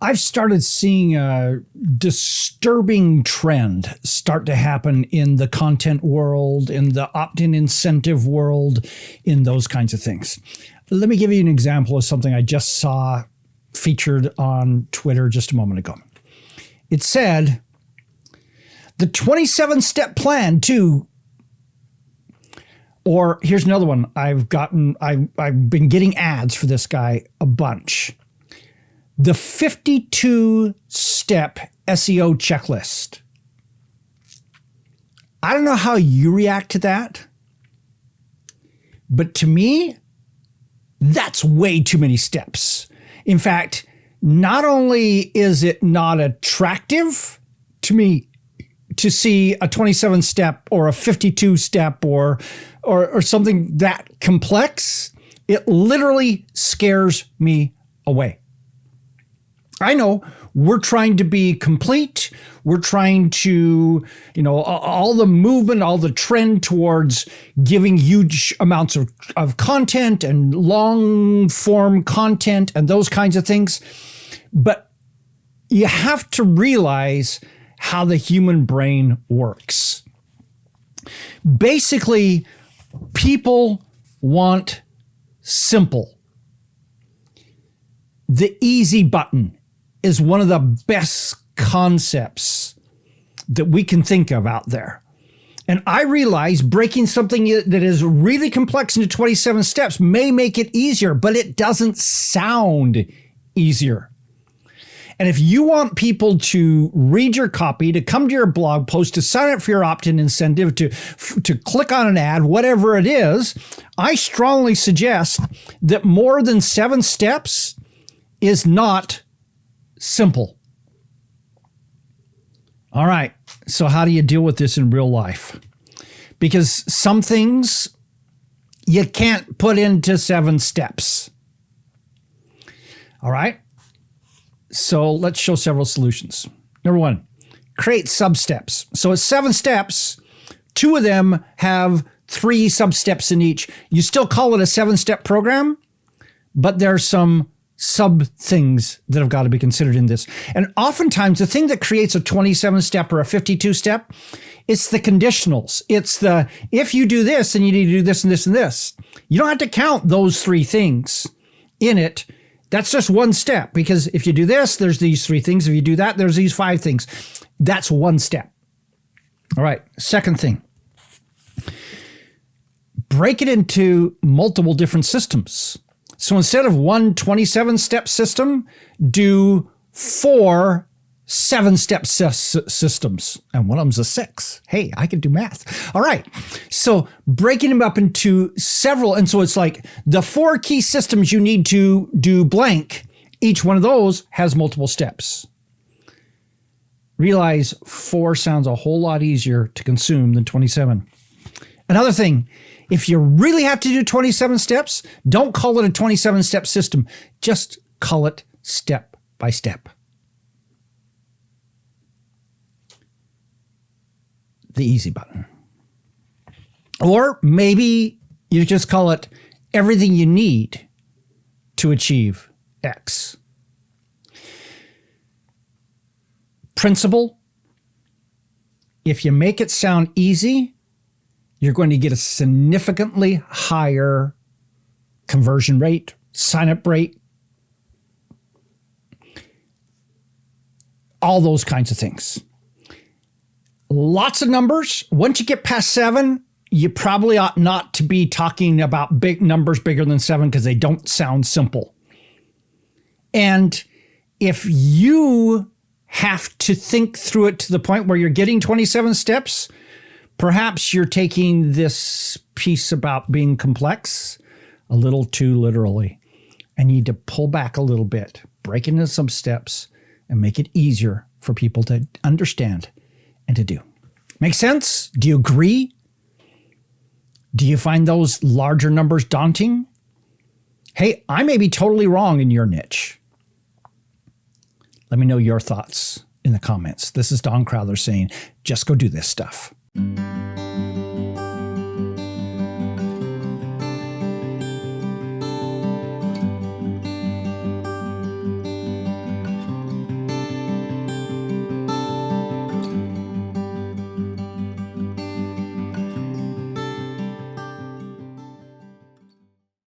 I've started seeing a disturbing trend start to happen in the content world, in the opt-in incentive world, in those kinds of things. Let me give you an example of something I just saw featured on Twitter just a moment ago. It said, the 27-step plan to, or here's another one. I've been getting ads for this guy a bunch. The 52-step SEO checklist. I don't know how you react to that, but to me, that's way too many steps. In fact, not only is it not attractive to me to see a 27-step or a 52-step or something that complex, it literally scares me away. I know we're trying to be complete. We're trying to, all the movement, all the trend towards giving huge amounts of content and long form content and those kinds of things. But you have to realize how the human brain works. Basically, people want simple. The easy button is one of the best concepts that we can think of out there. And I realize breaking something that is really complex into 27 steps may make it easier, but it doesn't sound easier. And if you want people to read your copy, to come to your blog post, to sign up for your opt-in incentive, to click on an ad, whatever it is, I strongly suggest that more than 7 steps is not simple. All right. So how do you deal with this in real life? Because some things you can't put into 7 steps. All right. So let's show several solutions. Number 1, create sub-steps. So it's 7 steps. 2 of them have 3 sub-steps in each. You still call it a 7-step program, but there's some sub things that have got to be considered in this. And oftentimes the thing that creates a 27-step or a 52-step, it's the conditionals. It's the, if you do this, then you need to do this and this and this. You don't have to count those 3 things in it. That's just one step, because if you do this, there's these 3 things. If you do that, there's these 5 things. That's one step. All right. Second thing, break it into multiple different systems. So instead of one 27-step system, do 4 7-step systems. And one of them's a 6. Hey, I can do math. All right. So breaking them up into several. And so it's like the 4 key systems you need to do blank. Each one of those has multiple steps. Realize 4 sounds a whole lot easier to consume than 27. Another thing, if you really have to do 27 steps, don't call it a 27-step system. Just call it step by step. The easy button. Or maybe you just call it everything you need to achieve X. Principle, if you make it sound easy, you're going to get a significantly higher conversion rate, sign-up rate, all those kinds of things. Lots of numbers. Once you get past 7, you probably ought not to be talking about big numbers bigger than 7 because they don't sound simple. And if you have to think through it to the point where you're getting 27 steps, perhaps you're taking this piece about being complex a little too literally. And you need to pull back a little bit, break into some steps, and make it easier for people to understand and to do. Make sense? Do you agree? Do you find those larger numbers daunting? Hey, I may be totally wrong in your niche. Let me know your thoughts in the comments. This is Don Crowther saying, just go do this stuff.